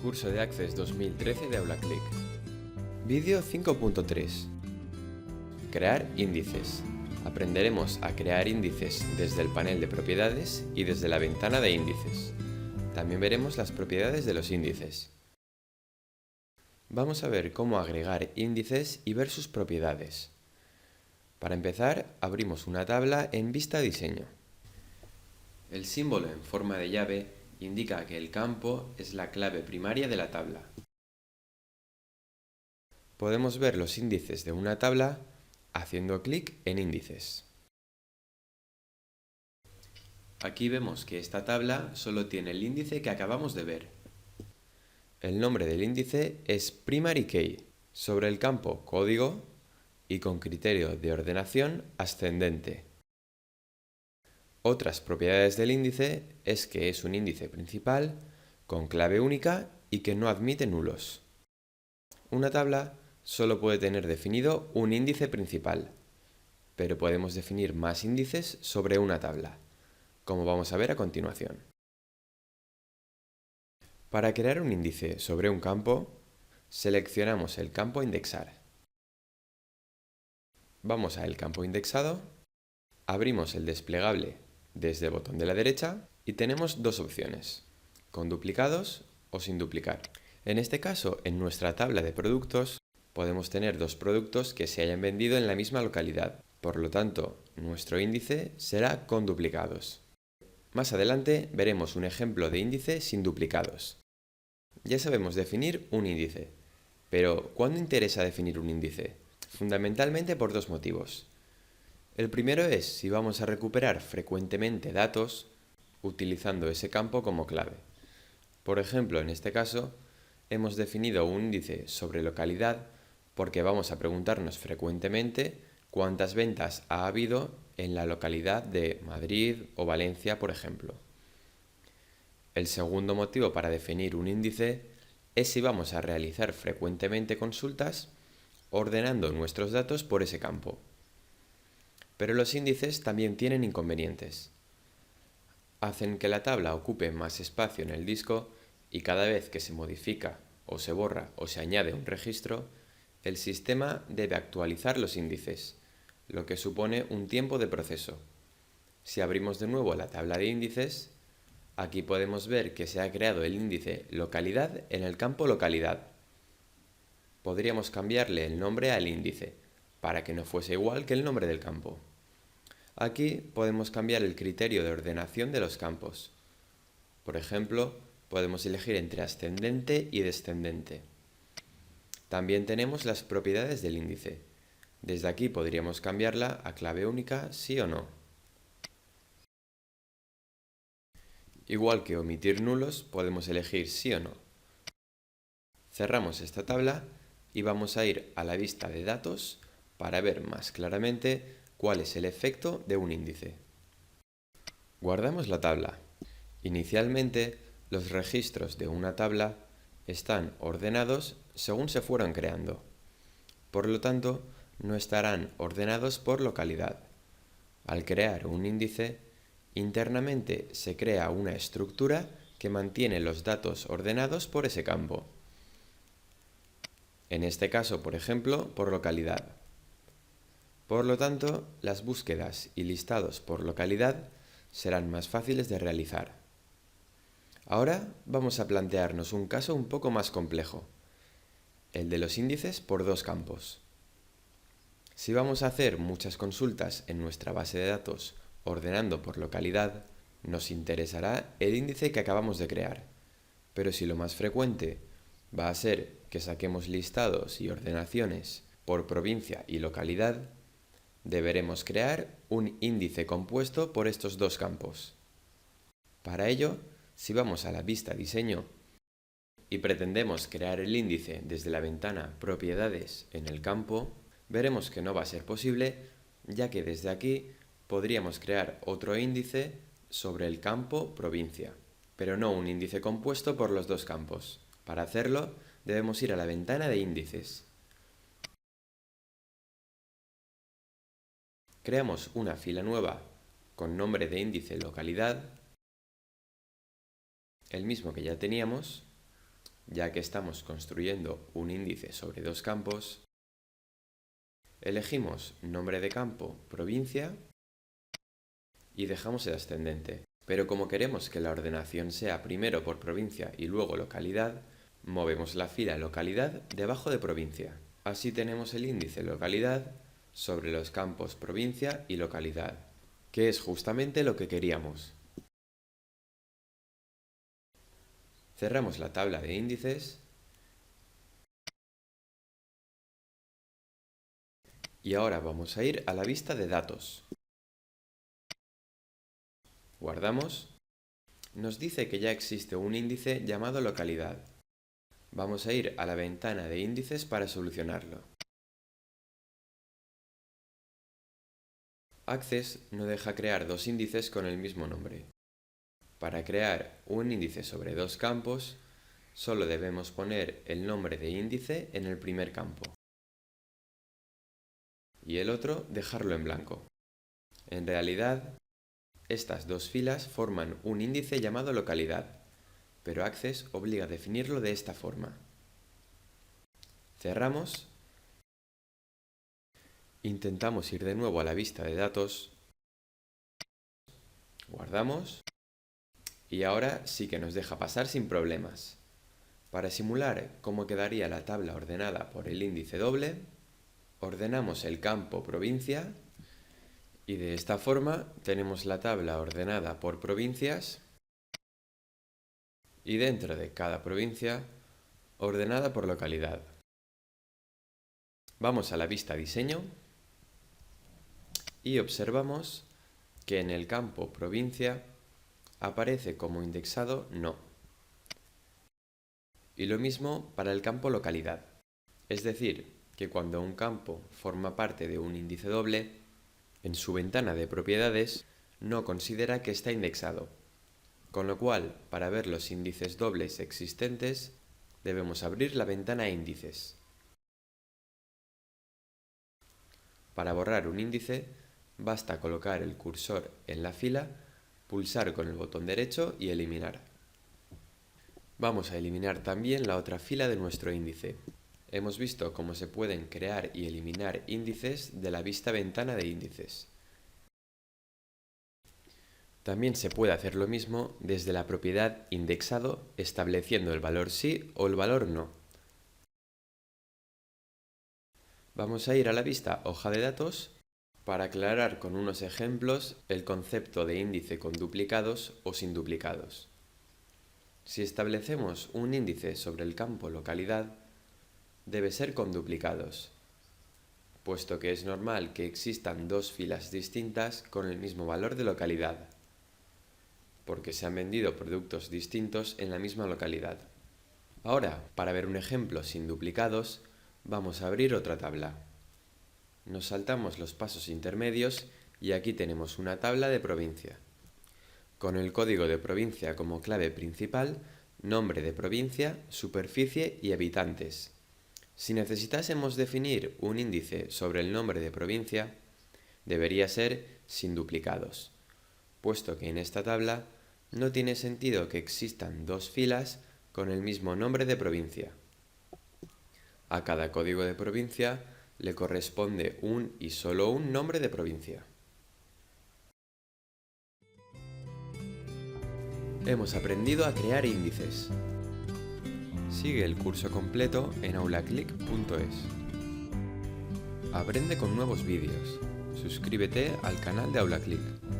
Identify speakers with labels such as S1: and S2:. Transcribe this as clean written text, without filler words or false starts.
S1: Curso de Access 2013 de AulaClick. Vídeo 5.3. Crear índices. Aprenderemos a crear índices desde el panel de propiedades y desde la ventana de índices. También veremos las propiedades de los índices. Vamos a ver cómo agregar índices y ver sus propiedades. Para empezar, abrimos una tabla en Vista Diseño. El símbolo en forma de llave indica que el campo es la clave primaria de la tabla. Podemos ver los índices de una tabla haciendo clic en Índices. Aquí vemos que esta tabla solo tiene el índice que acabamos de ver. El nombre del índice es Primary Key, sobre el campo Código y con criterio de ordenación ascendente. Otras propiedades del índice es que es un índice principal con clave única y que no admite nulos. Una tabla solo puede tener definido un índice principal, pero podemos definir más índices sobre una tabla, como vamos a ver a continuación. Para crear un índice sobre un campo, seleccionamos el campo Indexar. Vamos a el campo indexado, abrimos el desplegable desde el botón de la derecha y tenemos dos opciones, con duplicados o sin duplicar. En este caso, en nuestra tabla de productos, podemos tener dos productos que se hayan vendido en la misma localidad. Por lo tanto, nuestro índice será con duplicados. Más adelante veremos un ejemplo de índice sin duplicados. Ya sabemos definir un índice, pero ¿cuándo interesa definir un índice? Fundamentalmente por dos motivos. El primero es si vamos a recuperar frecuentemente datos utilizando ese campo como clave. Por ejemplo, en este caso, hemos definido un índice sobre localidad porque vamos a preguntarnos frecuentemente cuántas ventas ha habido en la localidad de Madrid o Valencia, por ejemplo. El segundo motivo para definir un índice es si vamos a realizar frecuentemente consultas ordenando nuestros datos por ese campo. Pero los índices también tienen inconvenientes. Hacen que la tabla ocupe más espacio en el disco y cada vez que se modifica o se borra o se añade un registro, el sistema debe actualizar los índices, lo que supone un tiempo de proceso. Si abrimos de nuevo la tabla de índices, aquí podemos ver que se ha creado el índice localidad en el campo localidad. Podríamos cambiarle el nombre al índice, para que no fuese igual que el nombre del campo. Aquí podemos cambiar el criterio de ordenación de los campos. Por ejemplo, podemos elegir entre ascendente y descendente. También tenemos las propiedades del índice. Desde aquí podríamos cambiarla a clave única sí o no. Igual que omitir nulos, podemos elegir sí o no. Cerramos esta tabla y vamos a ir a la vista de datos para ver más claramente cuál es el efecto de un índice. Guardamos la tabla. Inicialmente, los registros de una tabla están ordenados según se fueron creando. Por lo tanto, no estarán ordenados por localidad. Al crear un índice, internamente se crea una estructura que mantiene los datos ordenados por ese campo. En este caso, por ejemplo, por localidad. Por lo tanto, las búsquedas y listados por localidad serán más fáciles de realizar. Ahora vamos a plantearnos un caso un poco más complejo, el de los índices por dos campos. Si vamos a hacer muchas consultas en nuestra base de datos ordenando por localidad, nos interesará el índice que acabamos de crear. Pero si lo más frecuente va a ser que saquemos listados y ordenaciones por provincia y localidad, deberemos crear un índice compuesto por estos dos campos. Para ello, si vamos a la vista Diseño y pretendemos crear el índice desde la ventana Propiedades en el campo, veremos que no va a ser posible, ya que desde aquí podríamos crear otro índice sobre el campo Provincia, pero no un índice compuesto por los dos campos. Para hacerlo, debemos ir a la ventana de Índices. Creamos una fila nueva con nombre de índice localidad, el mismo que ya teníamos. ya que estamos construyendo un índice sobre dos campos, elegimos nombre de campo, provincia y dejamos el ascendente. Pero como queremos que la ordenación sea primero por provincia y luego localidad, movemos la fila localidad debajo de provincia. Así tenemos el índice localidad sobre los campos provincia y localidad, que es justamente lo que queríamos. Cerramos la tabla de índices y ahora vamos a ir a la vista de datos. Guardamos. Nos dice que ya existe un índice llamado localidad. Vamos a ir a la ventana de índices para solucionarlo. Access no deja crear dos índices con el mismo nombre. Para crear un índice sobre dos campos, solo debemos poner el nombre de índice en el primer campo y el otro dejarlo en blanco. En realidad, estas dos filas forman un índice llamado localidad, pero Access obliga a definirlo de esta forma. Cerramos. Intentamos ir de nuevo a la vista de datos. Guardamos. Y ahora sí que nos deja pasar sin problemas. Para simular cómo quedaría la tabla ordenada por el índice doble, ordenamos el campo provincia y de esta forma tenemos la tabla ordenada por provincias y dentro de cada provincia ordenada por localidad. Vamos a la vista diseño y observamos que en el campo provincia aparece como indexado no. Y lo mismo para el campo localidad. Es decir, que cuando un campo forma parte de un índice doble, en su ventana de propiedades no considera que está indexado. Con lo cual, para ver los índices dobles existentes, debemos abrir la ventana índices. Para borrar un índice, basta colocar el cursor en la fila, pulsar con el botón derecho y eliminar. Vamos a eliminar también la otra fila de nuestro índice. Hemos visto cómo se pueden crear y eliminar índices de la vista ventana de índices. También se puede hacer lo mismo desde la propiedad indexado, estableciendo el valor sí o el valor no. Vamos a ir a la vista hoja de datos para aclarar con unos ejemplos el concepto de índice con duplicados o sin duplicados. Si establecemos un índice sobre el campo localidad, debe ser con duplicados, puesto que es normal que existan dos filas distintas con el mismo valor de localidad, porque se han vendido productos distintos en la misma localidad. Ahora, para ver un ejemplo sin duplicados, vamos a abrir otra tabla. Nos saltamos los pasos intermedios y aquí tenemos una tabla de provincia. Con el código de provincia como clave principal, nombre de provincia, superficie y habitantes. Si necesitásemos definir un índice sobre el nombre de provincia, debería ser sin duplicados, puesto que en esta tabla no tiene sentido que existan dos filas con el mismo nombre de provincia. A cada código de provincia le corresponde un y solo un nombre de provincia. Hemos aprendido a crear índices. Sigue el curso completo en aulaclick.es. Aprende con nuevos vídeos. Suscríbete al canal de AulaClick.